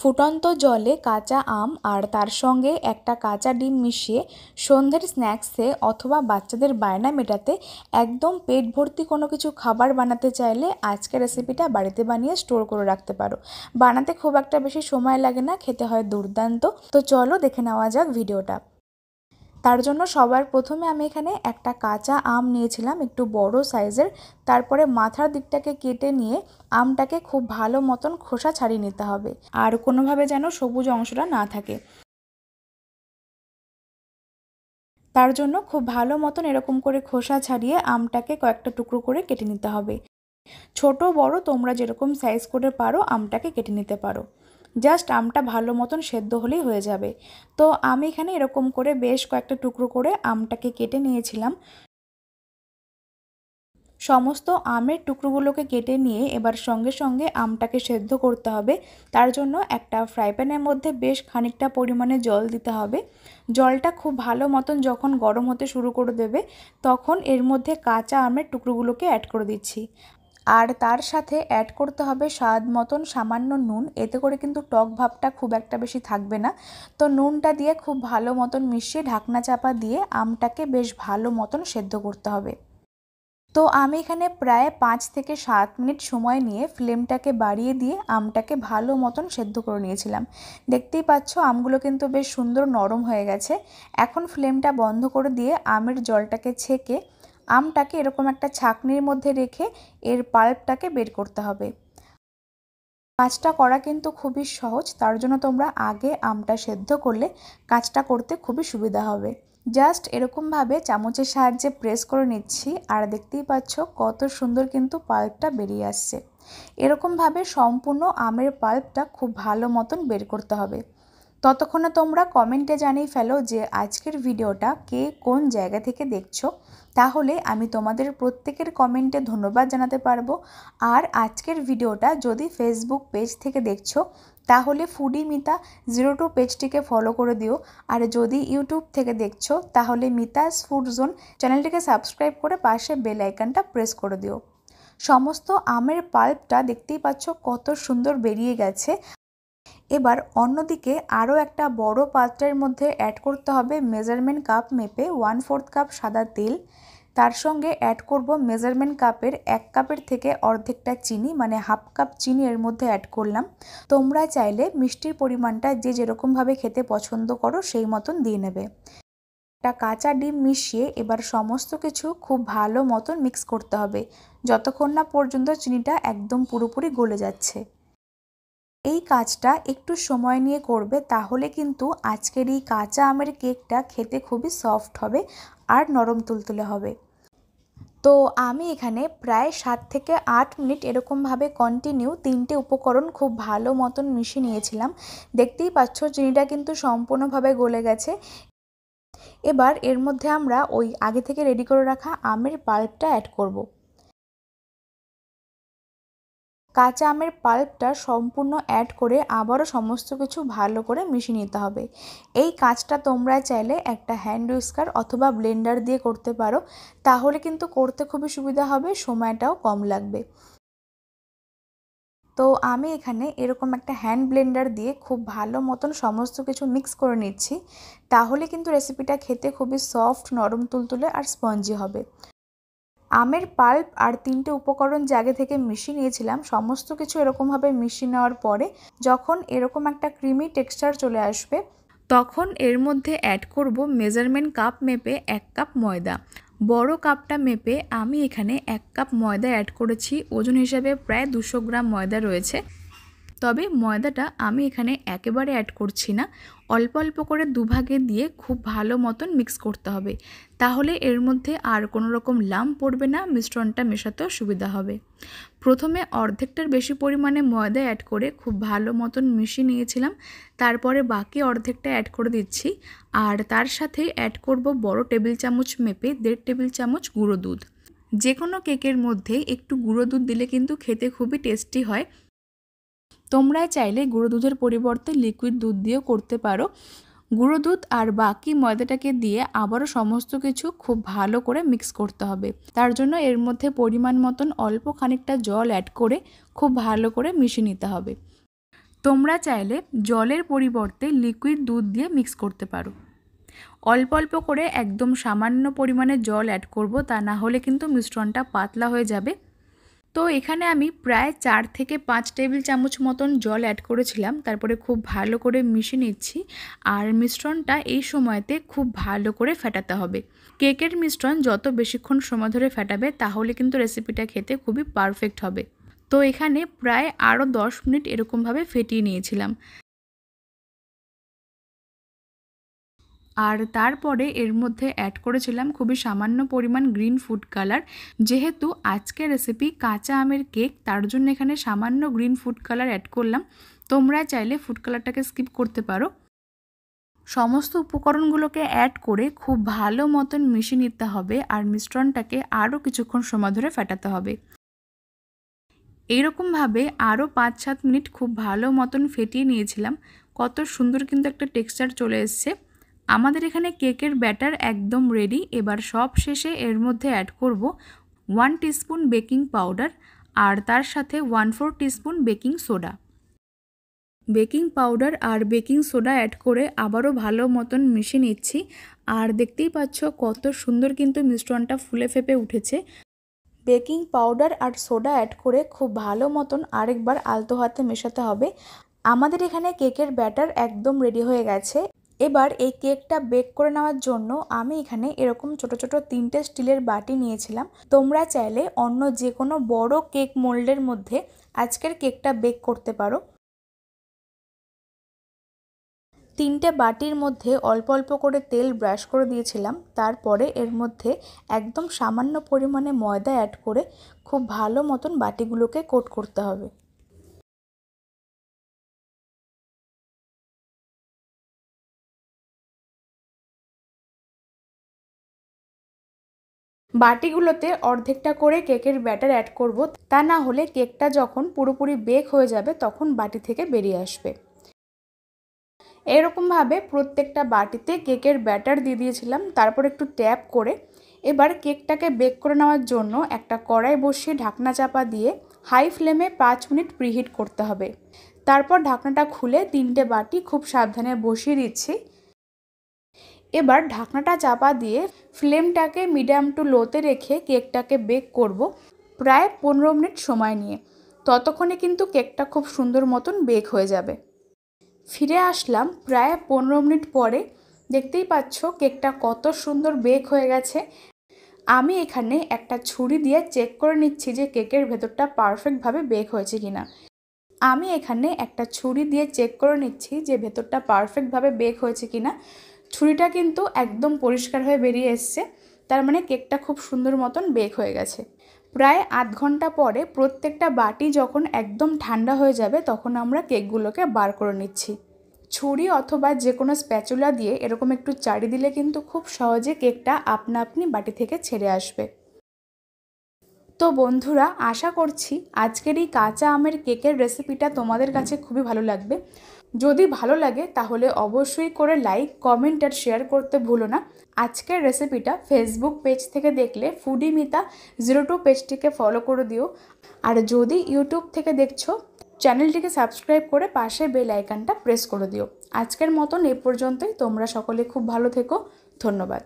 ফুটন্ত জলে কাঁচা আম আর তার সঙ্গে একটা কাঁচা ডিম মিশিয়ে সন্ধ্যের স্ন্যাক্সে অথবা বাচ্চাদের বায়না মেটাতে একদম পেট ভর্তি কোনো কিছু খাবার বানাতে চাইলে আজকের রেসিপিটা বাড়িতে বানিয়ে স্টোর করে রাখতে পারো। বানাতে খুব একটা বেশি সময় লাগে না, খেতে হয় দুর্দান্ত। তো চলো দেখে নেওয়া যাক ভিডিওটা। তার জন্য সবার প্রথমে আমি এখানে একটা কাঁচা আম নিয়েছিলাম, একটু বড় সাইজের। তারপরে মাথার দিকটাকে কেটে নিয়ে আমটাকে খুব ভালো মতন খোসা ছাড়িয়ে নিতে হবে, আর কোনোভাবে যেন সবুজ অংশটা না থাকে। তার জন্য খুব ভালো মতন এরকম করে খোসা ছাড়িয়ে আমটাকে কয়েকটা টুকরো করে কেটে নিতে হবে। ছোট বড় তোমরা যেরকম সাইজ করে পারো আমটাকে কেটে নিতে পারো। জাস্ট আমটা ভালো মতন সেদ্ধ হলেই হয়ে যাবে। তো আমি এখানে এরকম করে বেশ কয়েকটা টুকরো করে আমটাকে কেটে নিয়েছিলাম। সমস্ত আমের টুকরোগুলোকে কেটে নিয়ে এবার সঙ্গে সঙ্গে আমটাকে সেদ্ধ করতে হবে। তার জন্য একটা ফ্রাই প্যানের মধ্যে বেশ খানিকটা পরিমাণে জল দিতে হবে। জলটা খুব ভালো মতন যখন গরম হতে শুরু করে দেবে তখন এর মধ্যে কাঁচা আমের টুকরোগুলোকে অ্যাড করে দিচ্ছি। আর তার সাথে অ্যাড করতে হবে স্বাদ মতন সামান্য নুন। এতে করে কিন্তু টক ভাবটা খুব একটা বেশি থাকবে না। তো নুনটা দিয়ে খুব ভালো মতন মিশিয়ে ঢাকনা চাপা দিয়ে আমটাকে বেশ ভালো মতন সেদ্ধ করতে হবে। তো আমি এখানে প্রায় 5 থেকে 7 মিনিট সময় নিয়ে ফ্লেমটাকে বাড়িয়ে দিয়ে আমটাকে ভালো মতন সেদ্ধ করে নিয়েছিলাম। দেখতেই পাচ্ছ আমগুলো কিন্তু বেশ সুন্দর নরম হয়ে গেছে। এখন ফ্লেমটা বন্ধ করে দিয়ে আমের জলটাকে ছেঁকে আমটাকে এরকম একটা ছাঁকনির মধ্যে রেখে এর পাল্পটাকে বের করতে হবে। কাজটা করা কিন্তু খুবই সহজ, তার জন্য তোমরা আগে আমটা সেদ্ধ করলে কাজটা করতে খুবই সুবিধা হবে। জাস্ট এরকমভাবে চামচের সাহায্যে প্রেস করে নিচ্ছি আর দেখতেই পাচ্ছ কত সুন্দর কিন্তু পাল্পটা বেরিয়ে আসছে। এরকমভাবে সম্পূর্ণ আমের পাল্পটা খুব ভালো মতন বের করতে হবে। ততক্ষণে তোমরা কমেন্টে জানিয়ে ফেলো যে আজকের ভিডিওটা কে কোন জায়গা থেকে দেখছো, তাহলে আমি তোমাদের প্রত্যেকের কমেন্টে ধন্যবাদ জানাতে পারবো। আর আজকের ভিডিওটা যদি ফেসবুক পেজ থেকে দেখছো তাহলে ফুডি মিতা 02 পেজটিকে ফলো করে দিও। আর যদি ইউটিউব থেকে দেখছো তাহলে মিতাস ফুড জোন চ্যানেলটিকে সাবস্ক্রাইব করে পাশে বেল আইকনটা প্রেস করে দিও। সমস্ত আমের পাল্পটা দেখতেই পাচ্ছ কত সুন্দর বেরিয়ে গেছে। এবার অন্যদিকে আরও একটা বড় পাত্রের মধ্যে অ্যাড করতে হবে মেজারমেন্ট কাপ মেপে 1/4 কাপ সাদা তেল। তার সঙ্গে অ্যাড করব মেজারমেন্ট কাপের 1 কাপের থেকে অর্ধেকটা চিনি, মানে হাফ কাপ চিনি এর মধ্যে অ্যাড করলাম। তোমরা চাইলে মিষ্টির পরিমাণটা যে যেরকমভাবে খেতে পছন্দ করো সেই মতন দিয়ে নেবে। একটা কাঁচা ডিম মিশিয়ে এবার সমস্ত কিছু খুব ভালো মতন মিক্স করতে হবে যতক্ষণ না পর্যন্ত চিনিটা একদম পুরোপুরি গলে যাচ্ছে। এই কাজটা একটু সময় নিয়ে করবে, তাহলে কিন্তু আজকের এই কাঁচা আমের কেকটা খেতে খুবই সফট হবে আর নরম তুলতুলে হবে। তো আমি এখানে প্রায় 7 থেকে 8 মিনিট এরকমভাবে কন্টিনিউ 3টে উপকরণ খুব ভালো মতন মিশিয়ে নিয়েছিলাম। দেখতেই পাচ্ছ চিনিটা কিন্তু সম্পূর্ণভাবে গলে গেছে। এবার এর মধ্যে আমরা ওই আগে থেকে রেডি করে রাখা আমের পাল্পটা অ্যাড করব। কাঁচা আমের পাল্পটা সম্পূর্ণ অ্যাড করে আবারও সমস্ত কিছু ভালো করে মিশিয়ে নিতে হবে। এই কাজটা তোমরা চাইলে একটা হ্যান্ড উইস্কার অথবা ব্লেন্ডার দিয়ে করতে পারো, তাহলে কিন্তু করতে খুবই সুবিধা হবে, সময়টাও কম লাগবে। তো আমি এখানে এরকম একটা হ্যান্ড ব্লেন্ডার দিয়ে খুব ভালো মতন সমস্ত কিছু মিক্স করে নিচ্ছি, তাহলে কিন্তু রেসিপিটা খেতে খুবই সফট, নরম তুলতুলে আর স্পঞ্জি হবে। আমের পাল্প আর 3টে উপকরণ যে আগে থেকে মিশিয়ে নিয়েছিলাম সমস্ত কিছু এরকমভাবে মিশিয়ে নেওয়ার পরে যখন এরকম একটা ক্রিমি টেক্সচার চলে আসবে তখন এর মধ্যে অ্যাড করব মেজারমেন্ট কাপ মেপে 1 কাপ ময়দা। বড় কাপটা মেপে আমি এখানে 1 কাপ ময়দা অ্যাড করেছি। ওজন হিসাবে প্রায় 200 গ্রাম ময়দা রয়েছে। তবে ময়দাটা আমি এখানে একেবারে অ্যাড করছি না, অল্প অল্প করে দুভাগে দিয়ে খুব ভালো মতন মিক্স করতে হবে, তাহলে এর মধ্যে আর কোনো রকম লাম্প পড়বে না, মিশ্রণটা মেশাতেও সুবিধা হবে। প্রথমে অর্ধেকটার বেশি পরিমাণে ময়দা অ্যাড করে খুব ভালো মতন মিশিয়ে নিয়েছিলাম। তারপরে বাকি অর্ধেকটা অ্যাড করে দিচ্ছি আর তার সাথে অ্যাড করব বড় টেবিল চামচ মেপে 1.5 টেবিল চামচ গুঁড়ো দুধ। যে কোনো কেকের মধ্যে একটু গুঁড়ো দুধ দিলে কিন্তু খেতে খুবই টেস্টি হয়। তোমরা চাইলে গুঁড়ো দুধের পরিবর্তে লিকুইড দুধ দিয়েও করতে পারো। গুঁড়ো দুধ আর বাকি ময়দাটাকে দিয়ে আবারও সমস্ত কিছু খুব ভালো করে মিক্স করতে হবে। তার জন্য এর মধ্যে পরিমাণ মতন অল্প খানিকটা জল অ্যাড করে খুব ভালো করে মিশিয়ে নিতে হবে। তোমরা চাইলে জলের পরিবর্তে লিকুইড দুধ দিয়ে মিক্স করতে পারো। অল্প অল্প করে একদম সামান্য পরিমাণে জল অ্যাড করব, তা না হলে কিন্তু মিশ্রণটা পাতলা হয়ে যাবে। তো এখানে আমি প্রায় 4 থেকে 5 টেবিল চামচ মতন জল অ্যাড করেছিলাম। তারপরে খুব ভালো করে মিশিয়ে নিচ্ছি। আর মিশ্রণটা এই সময়তে খুব ভালো করে ফেটাতে হবে। কেকের মিশ্রণ যত বেশিক্ষণ সময় ধরে ফেটাবে তাহলে কিন্তু রেসিপিটা খেতে খুবই পারফেক্ট হবে। তো এখানে প্রায় আরও 10 মিনিট এরকমভাবে ফেটিয়ে নিয়েছিলাম। আর তারপরে এর মধ্যে অ্যাড করেছিলাম খুবই সামান্য পরিমাণ গ্রিন ফুড কালার। যেহেতু আজকের রেসিপি কাঁচা আমের কেক, তার জন্য এখানে সামান্য গ্রিন ফুড কালার অ্যাড করলাম। তোমরা চাইলে ফুড কালারটাকে স্কিপ করতে পারো। সমস্ত উপকরণগুলোকে অ্যাড করে খুব ভালো মতন মিশিয়ে নিতে হবে আর মিশ্রণটাকে আরও কিছুক্ষণ সময় ধরে ফেটাতে হবে। এইরকমভাবে আরও 5-7 মিনিট খুব ভালো মতন ফেটিয়ে নিয়েছিলাম। কত সুন্দর কিন্তু একটা টেক্সচার চলে এসছে। আমাদের এখানে কেকের ব্যাটার একদম রেডি। এবার সব শেষে এর মধ্যে অ্যাড করব 1 টিস্পুন বেকিং পাউডার আর তার সাথে 1/4 teaspoon baking soda. Baking powder আর বেকিং সোডা অ্যাড করে আবারও ভালো মতন মিশিয়ে নিচ্ছি। আর দেখতেই পাচ্ছ কত সুন্দর কিন্তু মিশ্রণটা ফুলে ফেপে উঠেছে। বেকিং পাউডার আর সোডা অ্যাড করে খুব ভালো মতন আরেকবার আলতো হাতে মেশাতে হবে। আমাদের এখানে কেকের ব্যাটার একদম রেডি হয়ে গেছে। এবার এই কেকটা বেক করে নেওয়ার জন্য আমি এখানে এরকম ছোট ছোট 3টে স্টিলের বাটি নিয়েছিলাম। তোমরা চাইলে অন্য যে কোনো বড় কেক মোল্ডের মধ্যে আজকের কেকটা বেক করতে পারো। 3টে বাটির মধ্যে অল্প অল্প করে তেল ব্রাশ করে দিয়েছিলাম। তারপরে এর মধ্যে একদম সামান্য পরিমাণে ময়দা অ্যাড করে খুব ভালো মতন বাটিগুলোকে কোট করতে হবে। বাটিগুলোতে অর্ধেকটা করে কেকের ব্যাটার অ্যাড করব, তা না হলে কেকটা যখন পুরোপুরি বেক হয়ে যাবে তখন বাটি থেকে বেরিয়ে আসবে। এরকমভাবে প্রত্যেকটা বাটিতে কেকের ব্যাটার দিয়ে দিয়েছিলাম। তারপর একটু ট্যাপ করে এবার কেকটাকে বেক করে নেওয়ার জন্য একটা কড়াই বসিয়ে ঢাকনা চাপা দিয়ে হাই ফ্লেমে 5 মিনিট প্রিহিট করতে হবে। তারপর ঢাকনাটা খুলে 3টে বাটি খুব সাবধানে বসিয়ে দিচ্ছি। এবার ঢাকনাটা চাপা দিয়ে ফ্লেমটাকে মিডিয়াম টু লোতে রেখে কেকটাকে বেক করব প্রায় 15 মিনিট সময় নিয়ে। ততক্ষণে কিন্তু কেকটা খুব সুন্দর মতন বেক হয়ে যাবে। ফিরে আসলাম প্রায় 15 মিনিট পরে। দেখতেই পাচ্ছ কেকটা কত সুন্দর বেক হয়ে গেছে। আমি এখানে একটা ছুরি দিয়ে চেক করে নিচ্ছি যে কেকের ভেতরটা পারফেক্টভাবে বেক হয়েছে কিনা। আমি এখানে একটা ছুরি দিয়ে চেক করে নিচ্ছি যে ভেতরটা পারফেক্টভাবে বেক হয়েছে কিনা। ছুরিটা কিন্তু একদম পরিষ্কার হয়ে বেরিয়ে এসছে, তার মানে কেকটা খুব সুন্দর মতন বেক হয়ে গেছে। প্রায় আধ ঘন্টা পরে প্রত্যেকটা বাটি যখন একদম ঠান্ডা হয়ে যাবে তখন আমরা কেকগুলোকে বার করে নিচ্ছি। ছুরি অথবা যে কোনো স্প্যাচুলা দিয়ে এরকম একটু চাড়ি দিলে কিন্তু খুব সহজে কেকটা আপনা আপনি বাটি থেকে ছেড়ে আসবে। তো বন্ধুরা, আশা করছি আজকের এই কাঁচা আমের কেকের রেসিপিটা তোমাদের কাছে খুবই ভালো লাগবে। যদি ভালো লাগে তাহলে অবশ্যই করে লাইক, কমেন্ট আর শেয়ার করতে ভুলো না। আজকের রেসিপিটা ফেসবুক পেজ থেকে দেখলে foodie-mita02 পেজটিকে ফলো করে দিও। আর যদি ইউটিউব থেকে দেখছো চ্যানেলটিকে সাবস্ক্রাইব করে পাশে বেল আইকনটা প্রেস করে দিও। আজকের মতন এ পর্যন্তই। তোমরা সকলে খুব ভালো থেকো। ধন্যবাদ।